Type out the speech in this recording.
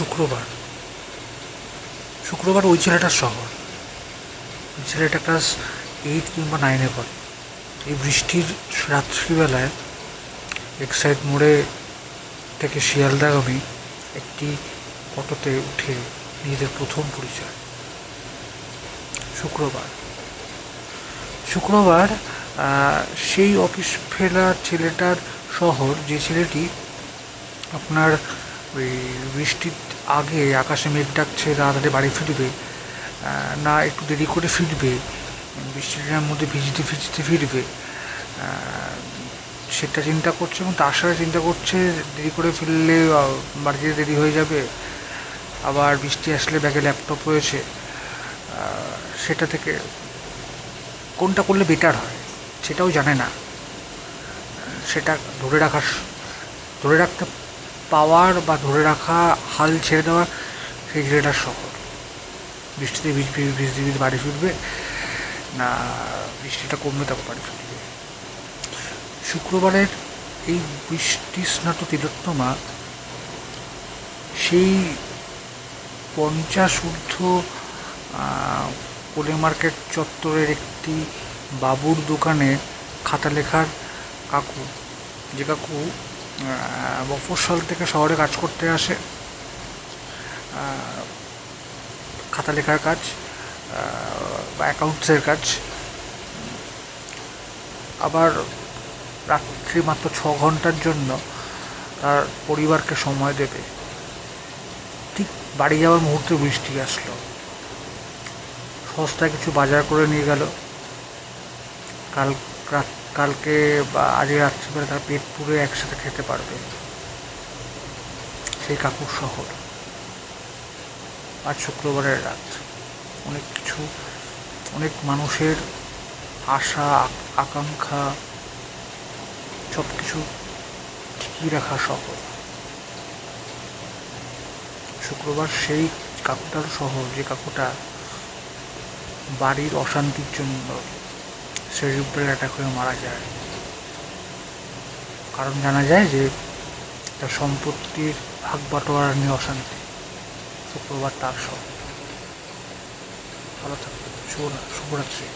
শুক্রবার শুক্রবার ওই ছেলেটার শহর। ওই ছেলেটা ক্লাস 8 কিংবা 9-এ পড়ে। এই বৃষ্টির রাত্রিবেলায় এক্সাইড মোড়ে থেকে শিয়ালদাগামী একটি অটোতে উঠে নিজেদের প্রথম পরিচয়। শুক্রবার শুক্রবার সেই অফিস ফেরা ছেলেটার শহর, যে ছেলেটি আপনার ওই বৃষ্টির আগে আকাশে মেঘ ডাকছে, তাড়াতাড়ি বাড়ি ফিরবে না একটু দেরি করে ফিরবে, বৃষ্টিটার মধ্যে ভিজতে ভিজতে ফিরবে, সেটা চিন্তা করছে। এবং তার সাথে চিন্তা করছে দেরি করে ফিরলে বাড়িতে দেরি হয়ে যাবে, আবার বৃষ্টি আসলে ব্যাগে ল্যাপটপ রয়েছে, সেটা থেকে কোনটা করলে বেটার হয় সেটাও জানে না। সেটা ধরে রাখতে পাওয়ার বা ধরে রাখা, হাল ছেড়ে দেওয়ার সেই ছেলেটার শহর। বৃষ্টিতে ভিজতে ভিজতে বাড়ি ফিরবে না বৃষ্টিটা কমবে তারপর বাড়ি ফিরবে। শুক্রবারের এই বৃষ্টি স্নাত তিলোত্তমা সেই 50 ঊর্ধ্ব কোলে মার্কেট চত্বরের একটি বাবুর দোকানে খাতা লেখার কাকু, যে কাকু মফস্বল থেকে শহরে কাজ করতে আসে, খাতা লেখার কাজ বা অ্যাকাউন্টসের কাজ, আবার রাত্রি মাত্র 6 ঘন্টার জন্য তার পরিবারকে সময় দেবে। ঠিক বাড়ি যাওয়ার মুহূর্তে বৃষ্টি আসলো। সস্তায় কিছু বাজার করে নিয়ে গেল, কালকে বা আজকে রাত্রিবেলা তার পেট পুরে একসাথে খেতে পারবে। সেই কাকুর শহর। আজ শুক্রবারের রাত, অনেক কিছু, অনেক মানুষের আশা আকাঙ্ক্ষা সব কিছু ঠিকই রাখা শহর। শুক্রবার সেই কাকুটার শহর, যে কাকুটা বাড়ির অশান্তির জন্য সেরিব্রাল অ্যাটাক হয়ে মারা যায়। কারণ জানা যায় যে তার সম্পত্তির ভাগ বাটোয়ারা নিয়ে অশান্তি। শুক্রবার তার শহর। ভালো থাকবে। শুভরাত্রি।